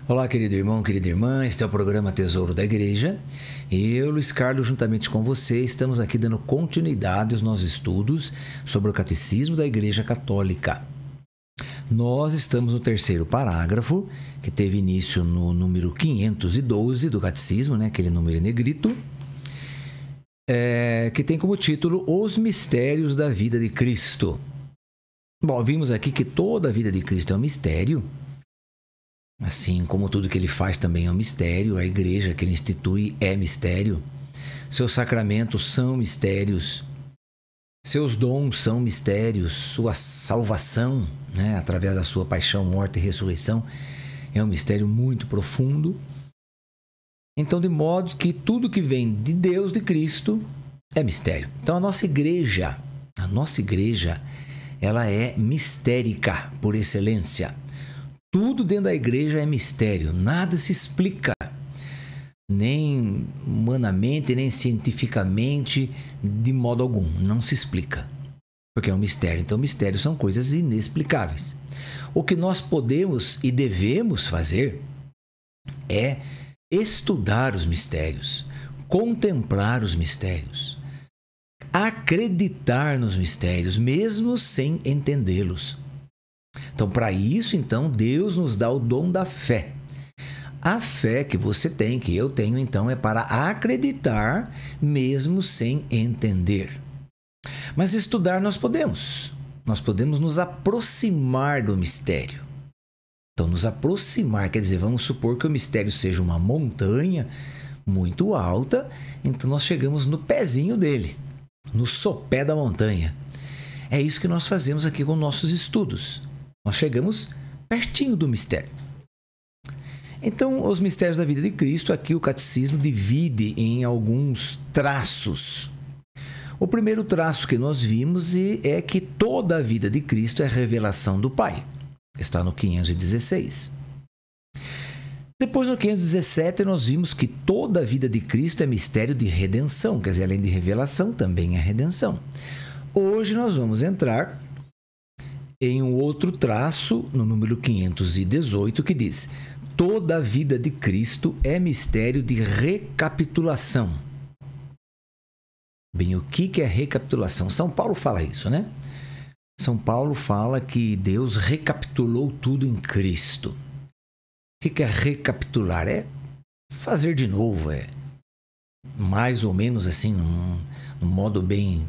Olá, querido irmão, querida irmã, este é o programa Tesouro da Igreja. Eu, Luiz Carlos, juntamente com você, estamos aqui dando continuidade aos nossos estudos sobre o Catecismo da Igreja Católica. Nós estamos no terceiro parágrafo, que teve início no número 512 do Catecismo, né? Aquele número em negrito, que tem como título Os Mistérios da Vida de Cristo. Bom, vimos aqui que toda a vida de Cristo é um mistério, assim como tudo que ele faz também é um mistério, a igreja que ele institui é mistério, seus sacramentos são mistérios, seus dons são mistérios, sua salvação, né, através da sua paixão, morte e ressurreição, é um mistério muito profundo. Então, de modo que tudo que vem de Deus, de Cristo, é mistério. Então, a nossa igreja, ela é mistérica por excelência. Tudo dentro da igreja é mistério, nada se explica, nem humanamente, nem cientificamente, de modo algum, não se explica, porque é um mistério. Então, mistérios são coisas inexplicáveis. O que nós podemos e devemos fazer é estudar os mistérios, contemplar os mistérios, acreditar nos mistérios, mesmo sem entendê-los. Então, para isso, então, Deus nos dá o dom da fé. A fé que você tem, que eu tenho, então, é para acreditar, mesmo sem entender. Mas estudar nós podemos. Nós podemos nos aproximar do mistério. Então, nos aproximar, quer dizer, vamos supor que o mistério seja uma montanha muito alta, então nós chegamos no pezinho dele, no sopé da montanha. É isso que nós fazemos aqui com nossos estudos. Nós chegamos pertinho do mistério. Então, os mistérios da vida de Cristo, aqui o Catecismo divide em alguns traços. O primeiro traço que nós vimos é que toda a vida de Cristo é revelação do Pai. Está no 516. Depois, no 517, nós vimos que toda a vida de Cristo é mistério de redenção. Quer dizer, além de revelação, também é redenção. Hoje nós vamos entrar em um outro traço, no número 518, que diz: toda a vida de Cristo é mistério de recapitulação. Bem, o que é recapitulação? São Paulo fala isso, né? São Paulo fala que Deus recapitulou tudo em Cristo. O que é recapitular? É fazer de novo, é mais ou menos assim, num modo bem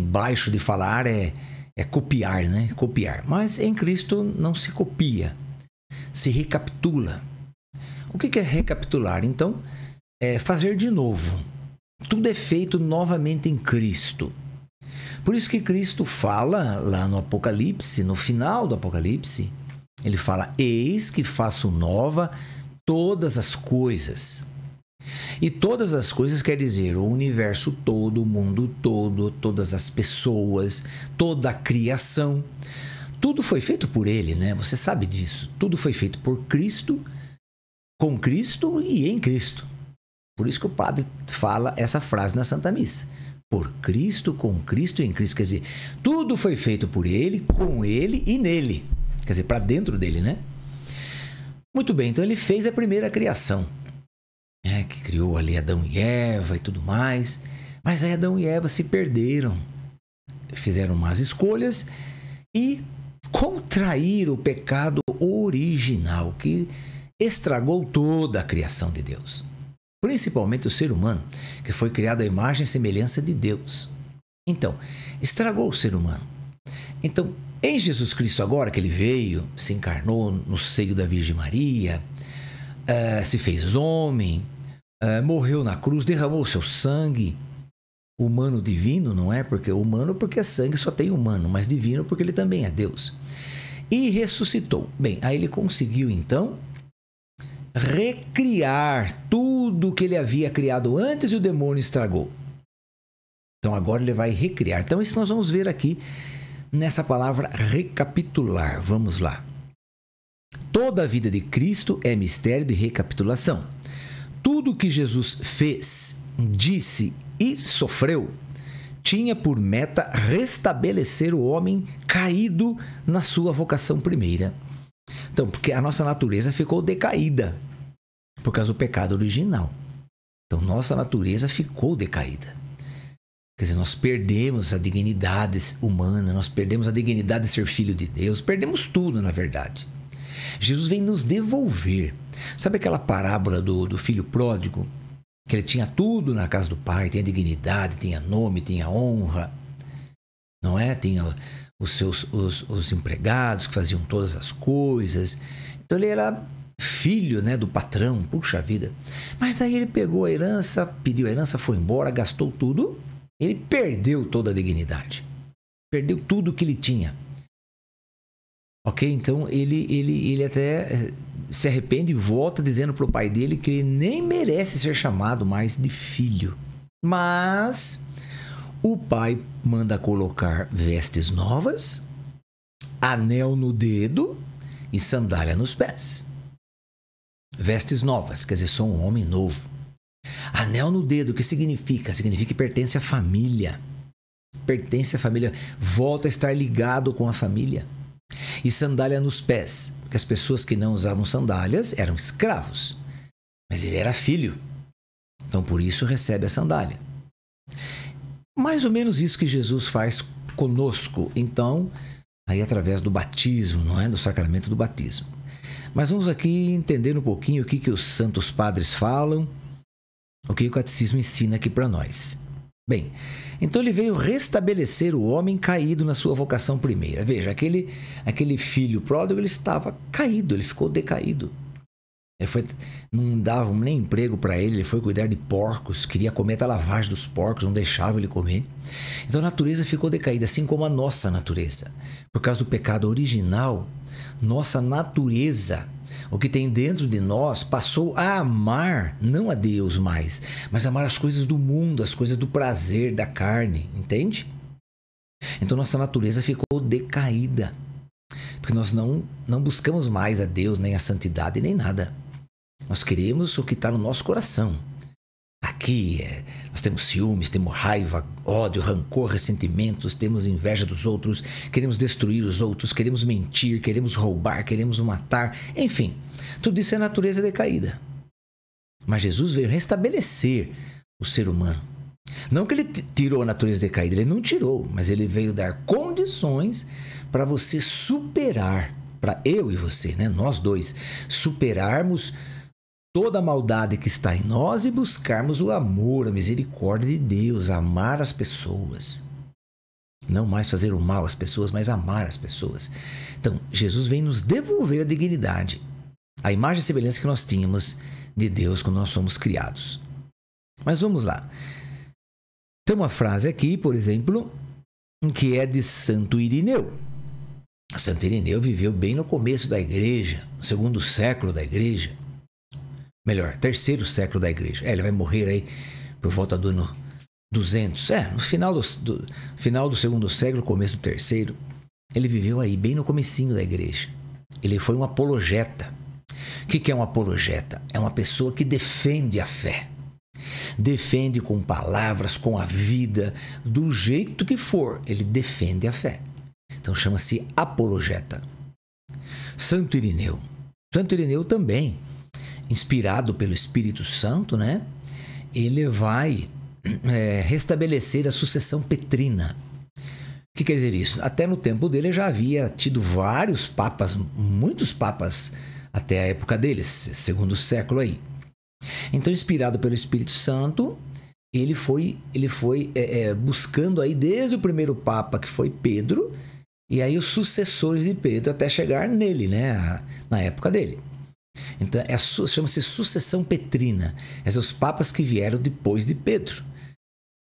baixo de falar, é copiar, né? Copiar. Mas em Cristo não se copia, se recapitula. O que é recapitular? Então, é fazer de novo. Tudo é feito novamente em Cristo. Por isso que Cristo fala lá no Apocalipse, no final do Apocalipse, ele fala: eis que faço nova todas as coisas. E todas as coisas quer dizer o universo todo, o mundo todo, todas as pessoas, toda a criação. Tudo foi feito por ele, né? Você sabe disso. Tudo foi feito por Cristo, com Cristo e em Cristo. Por isso que o padre fala essa frase na Santa Missa: por Cristo, com Cristo e em Cristo. Quer dizer, tudo foi feito por ele, com ele e nele. Quer dizer, para dentro dele, né? Muito bem, então ele fez a primeira criação, que criou ali Adão e Eva e tudo mais. Mas aí Adão e Eva se perderam, fizeram más escolhas e contraíram o pecado original que estragou toda a criação de Deus. Principalmente o ser humano, que foi criado à imagem e semelhança de Deus. Então, estragou o ser humano. Então, em Jesus Cristo agora, que ele veio, se encarnou no seio da Virgem Maria, se fez homem, morreu na cruz, derramou o seu sangue, humano divino, não é? Porque humano porque sangue só tem humano, mas divino porque ele também é Deus. E ressuscitou. Bem, aí ele conseguiu então recriar tudo que ele havia criado antes e o demônio estragou. Então agora ele vai recriar. Então isso nós vamos ver aqui nessa palavra recapitular. Vamos lá. Toda a vida de Cristo é mistério de recapitulação. Tudo que Jesus fez, disse e sofreu tinha por meta restabelecer o homem caído na sua vocação primeira. Então, porque a nossa natureza ficou decaída por causa do pecado original. Então, nossa natureza ficou decaída. Quer dizer, nós perdemos a dignidade humana, nós perdemos a dignidade de ser filho de Deus, perdemos tudo, na verdade. Jesus vem nos devolver. Sabe aquela parábola do filho pródigo? Que ele tinha tudo na casa do pai, tinha dignidade, tinha nome, tinha honra, não é? Tinha os empregados que faziam todas as coisas. Então ele era filho, né, do patrão, puxa vida. Mas daí ele pegou a herança, pediu a herança, foi embora, gastou tudo. Ele perdeu toda a dignidade. Perdeu tudo que ele tinha. Ok? Então ele até se arrepende e volta dizendo para o pai dele que ele nem merece ser chamado mais de filho. Mas o pai manda colocar vestes novas, anel no dedo e sandália nos pés. Vestes novas, quer dizer, sou um homem novo. Anel no dedo, o que significa? Significa que pertence à família. Pertence à família. Volta a estar ligado com a família. E sandália nos pés, porque as pessoas que não usavam sandálias eram escravos. Mas ele era filho. Então, por isso, recebe a sandália. Mais ou menos isso que Jesus faz conosco. Então, aí através do batismo, não é? Do sacramento do batismo. Mas vamos aqui entender um pouquinho o que os santos padres falam, o que o catecismo ensina aqui para nós. Bem, então ele veio restabelecer o homem caído na sua vocação primeira. Veja, aquele filho pródigo, ele estava caído, ele ficou decaído. Não davam nem emprego para ele foi cuidar de porcos, queria comer até a lavagem dos porcos, não deixava ele comer. Então a natureza ficou decaída, assim como a nossa natureza. Por causa do pecado original, nossa natureza, o que tem dentro de nós, passou a amar, não a Deus mais, mas amar as coisas do mundo, as coisas do prazer, da carne, entende? Então nossa natureza ficou decaída, porque nós não buscamos mais a Deus, nem a santidade, nem nada. Nós queremos o que está no nosso coração. Aqui nós temos ciúmes, temos raiva, ódio, rancor, ressentimentos, temos inveja dos outros, queremos destruir os outros, queremos mentir, queremos roubar, queremos matar, enfim, tudo isso é natureza decaída. Mas Jesus veio restabelecer o ser humano. Não que ele tirou a natureza decaída, ele não tirou, mas ele veio dar condições para você superar, para eu e você, né, nós dois, superarmos toda a maldade que está em nós e buscarmos o amor, a misericórdia de Deus, amar as pessoas. Não mais fazer o mal às pessoas, mas amar as pessoas. Então, Jesus vem nos devolver a dignidade, a imagem e semelhança que nós tínhamos de Deus quando nós fomos criados. Mas vamos lá. Tem uma frase aqui, por exemplo, que é de Santo Irineu. Santo Irineu viveu bem no começo da igreja, no segundo século da igreja. Melhor, terceiro século da igreja. Ele vai morrer aí por volta do ano 200. No final do segundo século, começo do terceiro. Ele viveu aí bem no comecinho da igreja. Ele foi um apologeta. O que é um apologeta? É uma pessoa que defende a fé. Defende com palavras, com a vida, do jeito que for. Ele defende a fé. Então chama-se apologeta. Santo Irineu. Santo Irineu também, inspirado pelo Espírito Santo, né? Ele vai restabelecer a sucessão petrina. O que quer dizer isso? Até no tempo dele já havia tido vários papas, muitos papas até a época deles, segundo século aí. Então, inspirado pelo Espírito Santo, ele foi buscando aí desde o primeiro papa, que foi Pedro, e aí os sucessores de Pedro até chegar nele, né? Na época dele. Então, chama-se sucessão petrina. Esses são os papas que vieram depois de Pedro.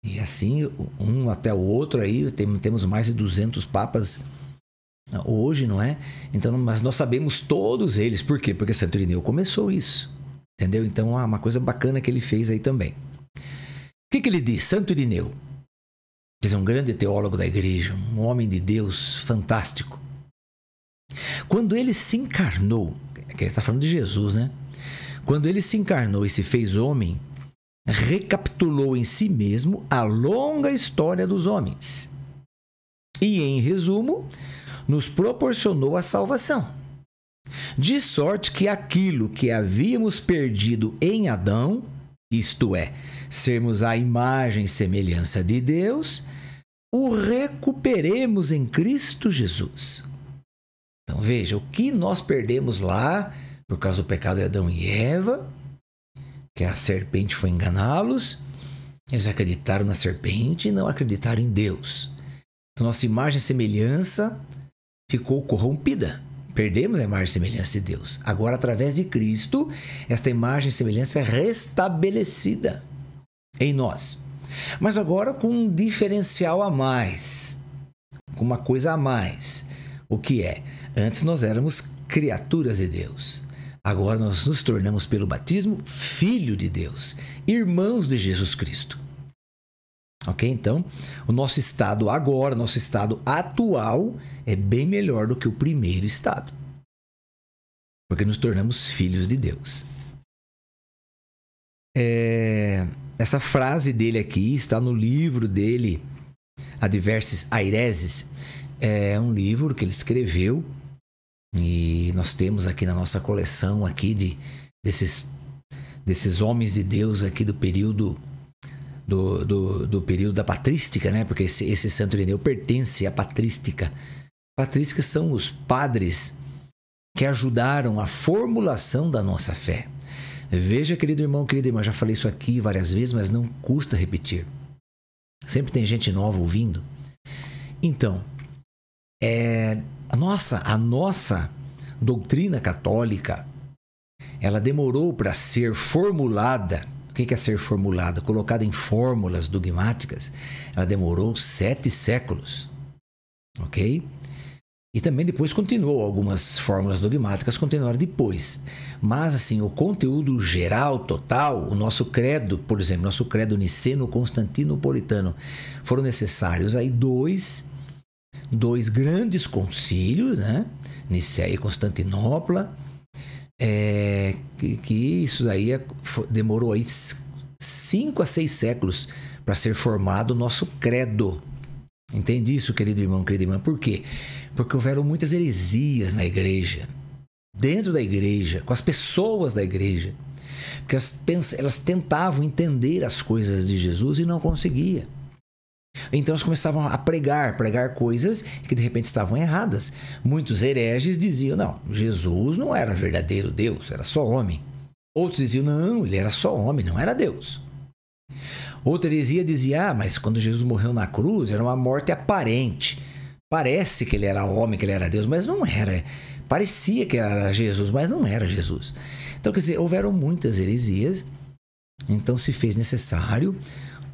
E assim, um até o outro aí, temos mais de 200 papas hoje, não é? Então, mas nós sabemos todos eles. Por quê? Porque Santo Irineu começou isso. Entendeu? Então, é uma coisa bacana que ele fez aí também. O que ele diz? Santo Irineu, quer dizer, um grande teólogo da igreja, um homem de Deus fantástico. Quando ele se encarnou, que ele está falando de Jesus, né? Quando ele se encarnou e se fez homem, recapitulou em si mesmo a longa história dos homens. E, em resumo, nos proporcionou a salvação. De sorte que aquilo que havíamos perdido em Adão, isto é, sermos a imagem e semelhança de Deus, o recuperemos em Cristo Jesus. Então veja, o que nós perdemos lá, por causa do pecado de Adão e Eva, que a serpente foi enganá-los, eles acreditaram na serpente e não acreditaram em Deus. Então nossa imagem e semelhança ficou corrompida. Perdemos a imagem e semelhança de Deus. Agora, através de Cristo, esta imagem e semelhança é restabelecida em nós. Mas agora com um diferencial a mais, com uma coisa a mais. O que é? Antes nós éramos criaturas de Deus. Agora nós nos tornamos, pelo batismo, filho de Deus, irmãos de Jesus Cristo. Ok? Então, o nosso estado agora, nosso estado atual, é bem melhor do que o primeiro estado. Porque nos tornamos filhos de Deus. Essa frase dele aqui está no livro dele, Adversis Aireses. É um livro que ele escreveu e nós temos aqui na nossa coleção aqui desses homens de Deus aqui do período do período da patrística, né? Porque esse Santo Ireneu pertence à patrística. Patrísticas são os padres que ajudaram a formulação da nossa fé. Veja, querido irmão, querida irmã, já falei isso aqui várias vezes, mas não custa repetir. Sempre tem gente nova ouvindo. Então, a nossa doutrina católica, ela demorou para ser formulada. O que é ser formulada? Colocada em fórmulas dogmáticas, ela demorou 7 séculos. Ok? E também depois continuou, algumas fórmulas dogmáticas continuaram depois. Mas, assim, o conteúdo geral, total, o nosso credo, por exemplo, nosso credo niceno-constantinopolitano, foram necessários aí dois grandes concílios, né? Nicéia e Constantinopla, que isso daí demorou aí 5 a 6 séculos para ser formado o nosso credo. Entende isso, querido irmão, querida irmã? Por quê? Porque houveram muitas heresias na igreja, dentro da igreja, com as pessoas da igreja. Porque elas tentavam entender as coisas de Jesus e não conseguiam. Então elas começavam a pregar coisas que de repente estavam erradas. Muitos hereges diziam, não, Jesus não era verdadeiro Deus, era só homem. Outros diziam, não, ele era só homem, não era Deus. Outra heresia dizia, mas quando Jesus morreu na cruz, era uma morte aparente. Parece que ele era homem, que ele era Deus, mas não era. Parecia que era Jesus, mas não era Jesus. Então, quer dizer, houveram muitas heresias. Então se fez necessário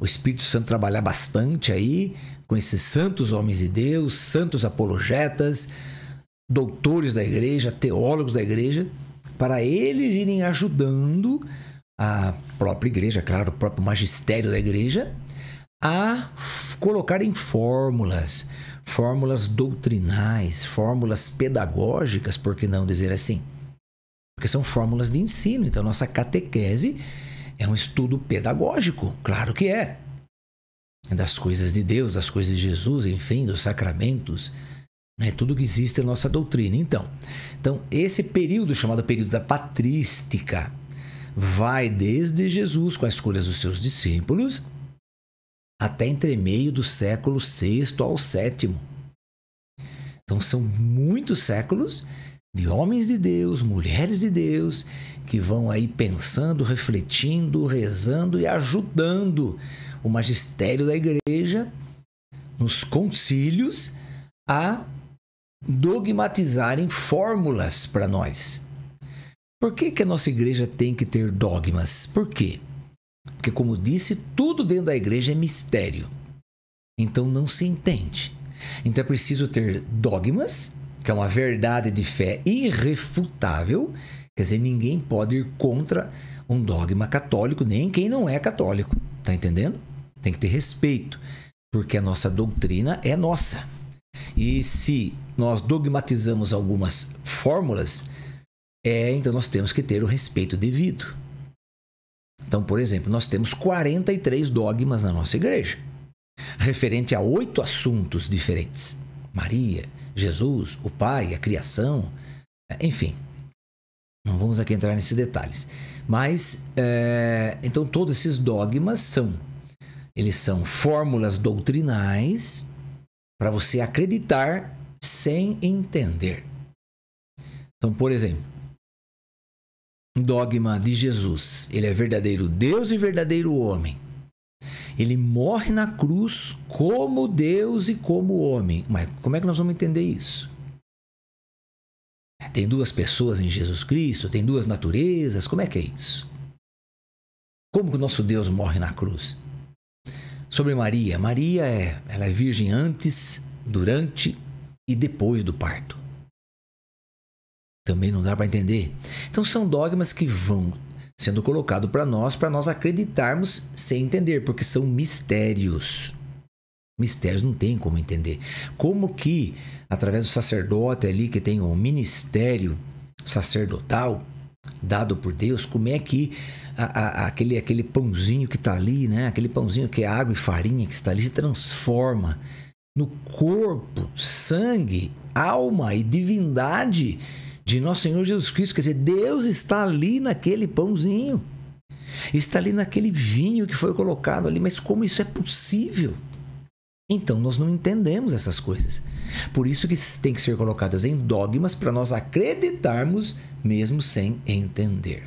o Espírito Santo trabalhar bastante aí com esses santos homens de Deus, santos apologetas, doutores da igreja, teólogos da igreja, para eles irem ajudando a própria igreja, claro, o próprio magistério da igreja, a colocar em fórmulas doutrinais, fórmulas pedagógicas, por que não dizer assim? Porque são fórmulas de ensino. Então, nossa catequese é um estudo pedagógico, claro que é. Das coisas de Deus, das coisas de Jesus, enfim, dos sacramentos, né? Tudo que existe na nossa doutrina. Então, esse período chamado período da patrística vai desde Jesus com as escolhas dos seus discípulos até entremeio do século VI ao VII. Então são muitos séculos de homens de Deus, mulheres de Deus, que vão aí pensando, refletindo, rezando e ajudando o magistério da igreja nos concílios a dogmatizarem fórmulas para nós. Por que a nossa igreja tem que ter dogmas? Por quê? Porque, como disse, tudo dentro da igreja é mistério. Então não se entende. Então é preciso ter dogmas, que é uma verdade de fé irrefutável. Quer dizer, ninguém pode ir contra um dogma católico, nem quem não é católico. Tá entendendo? Tem que ter respeito, porque a nossa doutrina é nossa. E se nós dogmatizamos algumas fórmulas, então nós temos que ter o respeito devido. Então, por exemplo, nós temos 43 dogmas na nossa igreja, referente a 8 assuntos diferentes. Maria, Jesus, o Pai, a criação, enfim. Não vamos aqui entrar nesses detalhes. Mas, então, todos esses dogmas eles são fórmulas doutrinais para você acreditar sem entender. Então, por exemplo, o dogma de Jesus, ele é verdadeiro Deus e verdadeiro homem. Ele morre na cruz como Deus e como homem. Mas como é que nós vamos entender isso? Tem duas pessoas em Jesus Cristo? Tem duas naturezas? Como é que é isso? Como que o nosso Deus morre na cruz? Sobre Maria. Maria ela é virgem antes, durante e depois do parto. Também não dá para entender. Então são dogmas que vão sendo colocados para nós acreditarmos sem entender, porque são mistérios. Mistérios não tem como entender. Como que, através do sacerdote ali, que tem um ministério sacerdotal dado por Deus, como é que aquele pãozinho que está ali, né? Aquele pãozinho que é água e farinha que está ali, se transforma no corpo, sangue, alma e divindade de nosso Senhor Jesus Cristo. Quer dizer, Deus está ali naquele pãozinho, está ali naquele vinho que foi colocado ali. Mas como isso é possível? Então, nós não entendemos essas coisas. Por isso que tem que ser colocadas em dogmas para nós acreditarmos mesmo sem entender.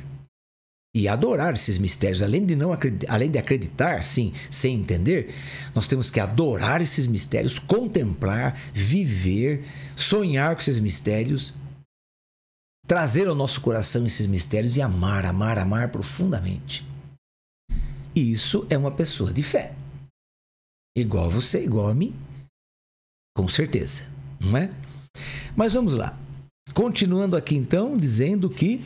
E adorar esses mistérios, além de acreditar, sim, sem entender, nós temos que adorar esses mistérios, contemplar, viver, sonhar com esses mistérios, trazer ao nosso coração esses mistérios e amar profundamente. Isso é uma pessoa de fé. Igual a você, igual a mim. Com certeza, não é? Mas vamos lá. Continuando aqui então, dizendo que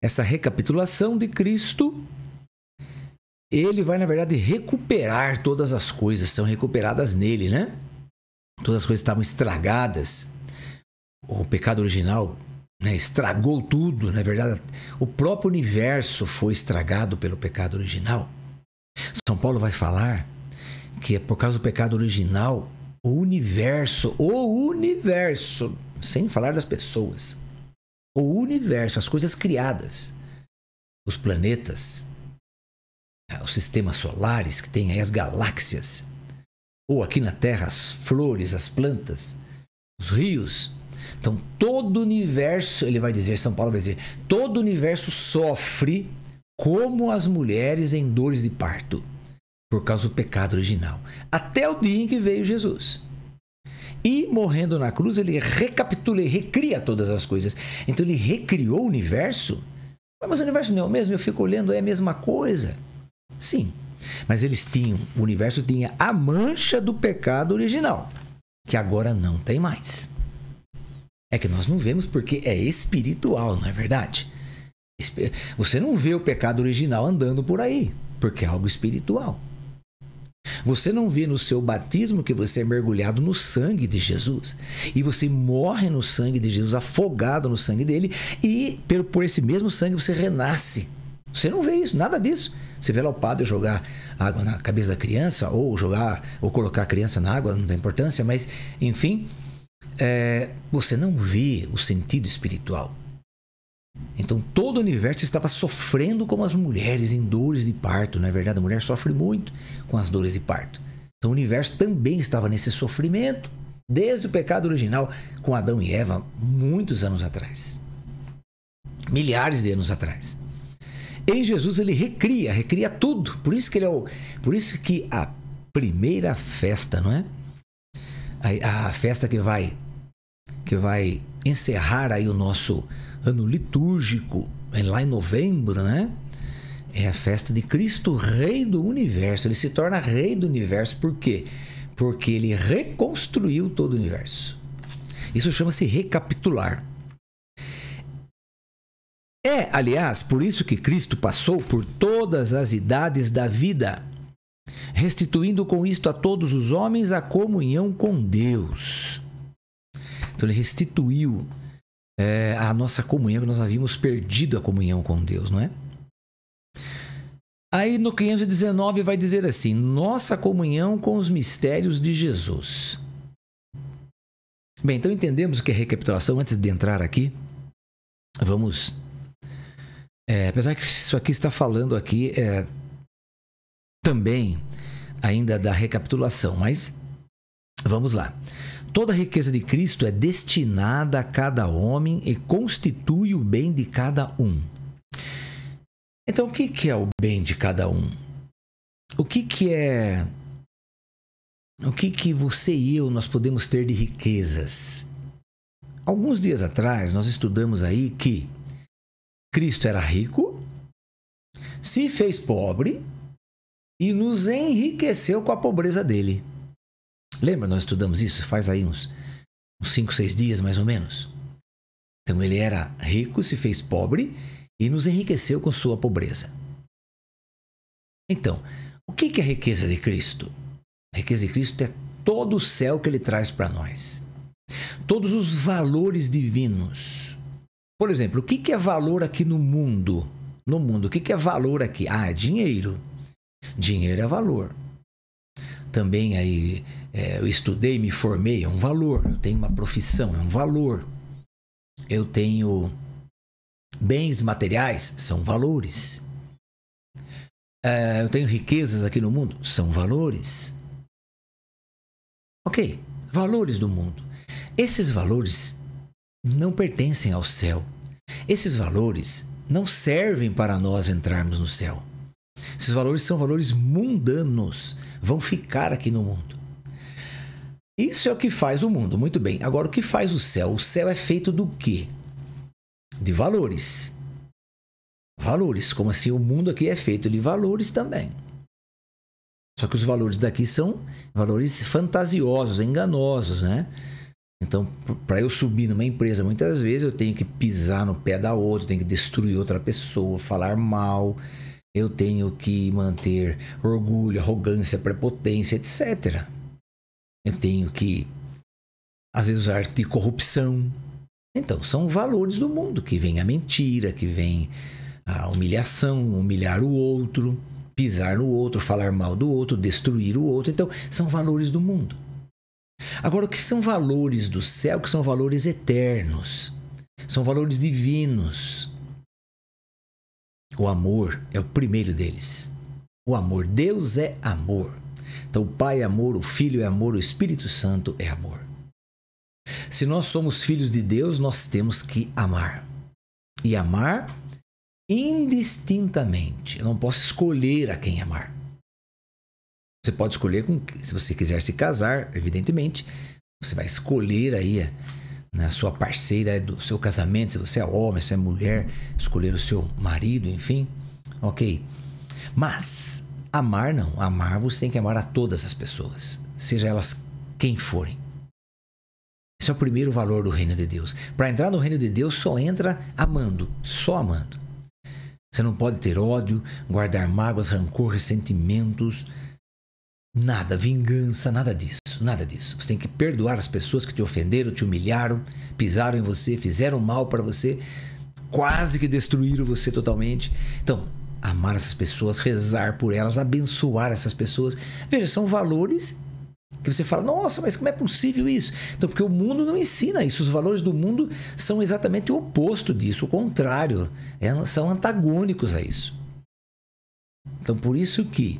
essa recapitulação de Cristo, ele vai, na verdade, recuperar todas as coisas, são recuperadas nele, né? Todas as coisas estavam estragadas. O pecado original, né, estragou tudo. Na verdade, o próprio universo foi estragado pelo pecado original. São Paulo vai falar que é por causa do pecado original, o universo, sem falar das pessoas, o universo, as coisas criadas, os planetas, os sistemas solares que tem aí, as galáxias, ou aqui na Terra, as flores, as plantas, os rios. Então, todo o universo, ele vai dizer, São Paulo vai dizer, todo o universo sofre como as mulheres em dores de parto, por causa do pecado original, até o dia em que veio Jesus. E morrendo na cruz, ele recapitula e recria todas as coisas. Então ele recriou o universo. Mas o universo não é o mesmo? Eu fico olhando, é a mesma coisa. Sim, mas o universo tinha a mancha do pecado original, que agora não tem mais. É que nós não vemos porque é espiritual, não é verdade? Você não vê o pecado original andando por aí, porque é algo espiritual. Você não vê no seu batismo que você é mergulhado no sangue de Jesus. E você morre no sangue de Jesus, afogado no sangue dele. E por esse mesmo sangue você renasce. Você não vê isso, nada disso. Você vê lá o padre jogar água na cabeça da criança, ou colocar a criança na água, não tem importância. Mas, enfim, você não vê o sentido espiritual. Então todo o universo estava sofrendo como as mulheres em dores de parto. Na verdade, a mulher sofre muito com as dores de parto. Então o universo também estava nesse sofrimento desde o pecado original com Adão e Eva, muitos anos atrás, milhares de anos atrás. Em Jesus ele recria tudo. Por isso que a primeira festa, não é? A festa que vai encerrar aí o nosso ano litúrgico, lá em novembro, né? É a festa de Cristo, Rei do Universo. Ele se torna Rei do Universo. Por quê? Porque ele reconstruiu todo o universo. Isso chama-se recapitular. Aliás, por isso que Cristo passou por todas as idades da vida, restituindo com isto a todos os homens a comunhão com Deus. Então ele restituiu a nossa comunhão, que nós havíamos perdido a comunhão com Deus, não é? Aí no 519 vai dizer assim, nossa comunhão com os mistérios de Jesus. Bem, então entendemos o que é recapitulação. Antes de entrar aqui, vamos Apesar que isso aqui está falando aqui também ainda da recapitulação, mas vamos lá. Toda a riqueza de Cristo é destinada a cada homem e constitui o bem de cada um. Então, o que é o bem de cada um? O que você e eu nós podemos ter de riquezas? Alguns dias atrás, nós estudamos aí que Cristo era rico, se fez pobre e nos enriqueceu com a pobreza dele. Lembra, nós estudamos isso faz aí uns 5, 6 dias mais ou menos. Então ele era rico, se fez pobre e nos enriqueceu com sua pobreza. Então, o que é a riqueza de Cristo? A riqueza de Cristo é todo o céu que ele traz para nós. Todos os valores divinos. Por exemplo, o que é valor aqui no mundo? No mundo, o que é valor aqui? É dinheiro. Dinheiro é valor. Também aí eu estudei, me formei, é um valor. Eu tenho uma profissão, é um valor. Eu tenho bens materiais, são valores. Eu tenho riquezas aqui no mundo, são valores. Ok, valores do mundo. Esses valores não pertencem ao céu. Esses valores não servem para nós entrarmos no céu. Esses valores são valores mundanos, vão ficar aqui no mundo. Isso é o que faz o mundo, muito bem. Agora, o que faz o céu? O céu é feito do quê? De valores. Valores, como assim o mundo aqui é feito de valores também. Só que os valores daqui são valores fantasiosos, enganosos, né? Então, para eu subir numa empresa, muitas vezes eu tenho que pisar no pé da outra, tenho que destruir outra pessoa, falar mal, eu tenho que manter orgulho, arrogância, prepotência, etc. Eu tenho que, às vezes, usar de corrupção. Então, são valores do mundo, que vem a mentira, que vem a humilhação, humilhar o outro, pisar no outro, falar mal do outro, destruir o outro. Então, são valores do mundo. Agora, o que são valores do céu? Que são valores eternos. São valores divinos. O amor é o primeiro deles. O amor. Deus é amor. Então, o Pai é amor, o Filho é amor, o Espírito Santo é amor. Se nós somos filhos de Deus, nós temos que amar. E amar indistintamente. Eu não posso escolher a quem amar. Você pode escolher se você quiser se casar, evidentemente. Você vai escolher aí a sua parceira do seu casamento, se você é homem, se é mulher, escolher o seu marido, enfim. Ok. Mas amar não. Amar você tem que amar a todas as pessoas, seja elas quem forem. Esse é o primeiro valor do reino de Deus. Para entrar no reino de Deus, só entra amando, só amando. Você não pode ter ódio, guardar mágoas, rancor, ressentimentos, nada, vingança, nada disso, nada disso. Você tem que perdoar as pessoas que te ofenderam, te humilharam, pisaram em você, fizeram mal para você, quase que destruíram você totalmente. Então, amar essas pessoas, rezar por elas, abençoar essas pessoas. Veja, são valores que você fala, nossa, mas como é possível isso? Então, porque o mundo não ensina isso. Os valores do mundo são exatamente o oposto disso, o contrário. São antagônicos a isso. Então, por isso que,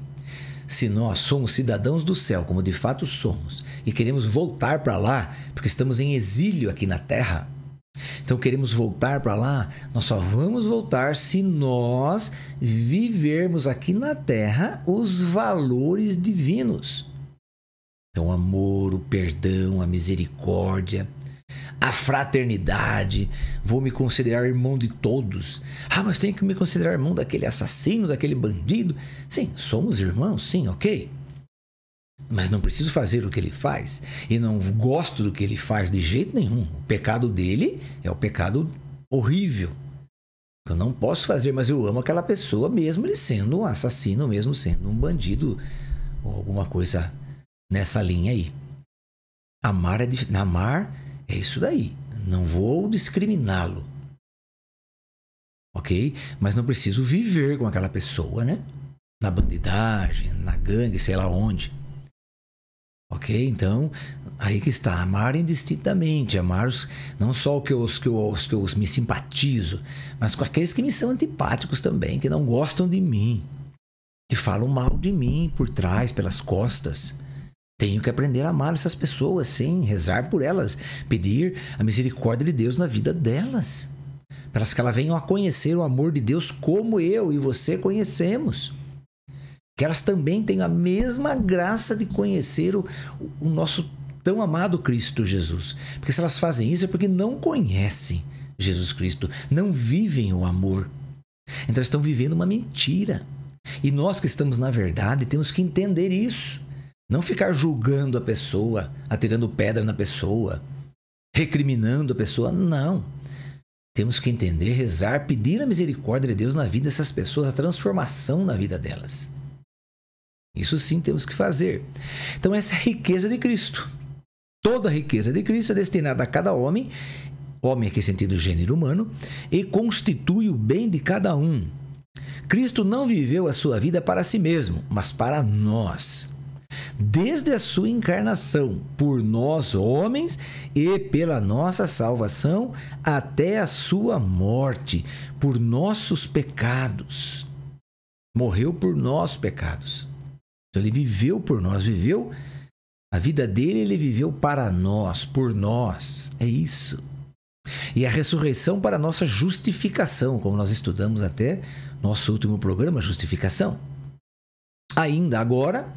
se nós somos cidadãos do céu, como de fato somos, e queremos voltar para lá, porque estamos em exílio aqui na Terra, então queremos voltar para lá, nós só vamos voltar se nós vivermos aqui na Terra os valores divinos. Então, o amor, o perdão, a misericórdia, a fraternidade. Vou me considerar irmão de todos. Ah, mas tenho que me considerar irmão daquele assassino, daquele bandido. Sim, somos irmãos, sim, ok. Mas não preciso fazer o que ele faz. E não gosto do que ele faz de jeito nenhum. O pecado dele é o pecado horrível. Eu não posso fazer, mas eu amo aquela pessoa, mesmo ele sendo um assassino, mesmo sendo um bandido, ou alguma coisa nessa linha aí. Amar é isso daí. Não vou discriminá-lo. Ok? Mas não preciso viver com aquela pessoa, né? Na bandidagem, na gangue, sei lá onde. Ok? Então, aí que está. Amar indistintamente. Amar não só os que eu me simpatizo, mas com aqueles que me são antipáticos também, que não gostam de mim, que falam mal de mim por trás, pelas costas. Tenho que aprender a amar essas pessoas, sim, rezar por elas, pedir a misericórdia de Deus na vida delas, para que elas venham a conhecer o amor de Deus como eu e você conhecemos. Que elas também tenham a mesma graça de conhecer o nosso tão amado Cristo Jesus. Porque se elas fazem isso é porque não conhecem Jesus Cristo, não vivem o amor. Então elas estão vivendo uma mentira. E nós que estamos na verdade temos que entender isso. Não ficar julgando a pessoa, atirando pedra na pessoa, recriminando a pessoa. Não. Temos que entender, rezar, pedir a misericórdia de Deus na vida dessas pessoas, a transformação na vida delas. Isso sim temos que fazer. Então essa é a riqueza de Cristo. Toda a riqueza de Cristo é destinada a cada homem, homem aqui sentido gênero humano, e constitui o bem de cada um. Cristo não viveu a sua vida para si mesmo, mas para nós. Desde a sua encarnação, por nós homens e pela nossa salvação, até a sua morte, por nossos pecados. Morreu por nossos pecados. Então ele viveu por nós, viveu a vida dele, ele viveu para nós, por nós. É isso. E a ressurreição para a nossa justificação, como nós estudamos até nosso último programa, justificação. Ainda agora,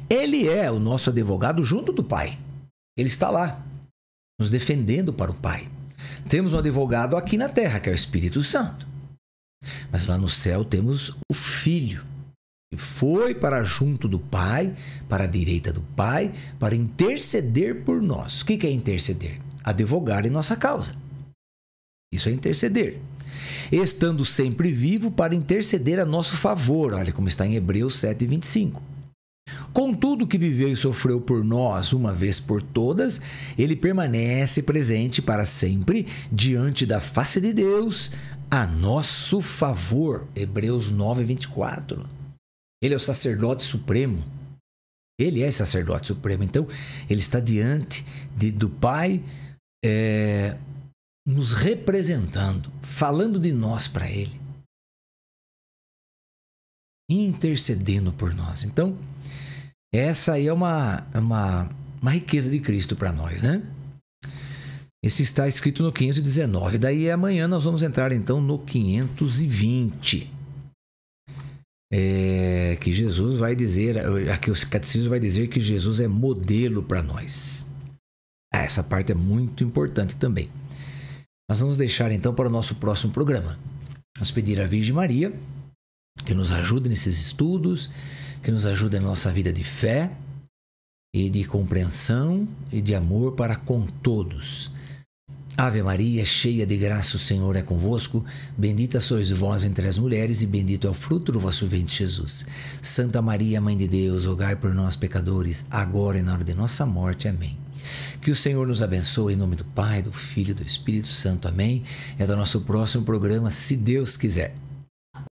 ele é o nosso advogado junto do Pai. Ele está lá, nos defendendo para o Pai. Temos um advogado aqui na terra, que é o Espírito Santo. Mas lá no céu temos o Filho, que foi para junto do Pai, para a direita do Pai, para interceder por nós. O que é interceder? Advogar em nossa causa. Isso é interceder. Estando sempre vivo para interceder a nosso favor. Olha como está em Hebreus 7:25. Contudo, que viveu e sofreu por nós uma vez por todas, ele permanece presente para sempre diante da face de Deus a nosso favor. Hebreus 9:24. Ele é o sacerdote supremo. Ele é sacerdote supremo. Então, ele está diante do Pai, nos representando, falando de nós para ele, intercedendo por nós. Então, essa aí é uma riqueza de Cristo para nós, né? Esse está escrito no 519. Daí amanhã nós vamos entrar então no 520. Que Jesus vai dizer, aqui o catecismo vai dizer que Jesus é modelo para nós. Essa parte é muito importante também. Nós vamos deixar então para o nosso próximo programa. Vamos pedir à Virgem Maria que nos ajude nesses estudos, que nos ajude na nossa vida de fé e de compreensão e de amor para com todos. Ave Maria, cheia de graça, o Senhor é convosco. Bendita sois vós entre as mulheres e bendito é o fruto do vosso ventre, Jesus. Santa Maria, Mãe de Deus, rogai por nós, pecadores, agora e na hora de nossa morte. Amém. Que o Senhor nos abençoe em nome do Pai, do Filho e do Espírito Santo. Amém. E até o nosso próximo programa, se Deus quiser.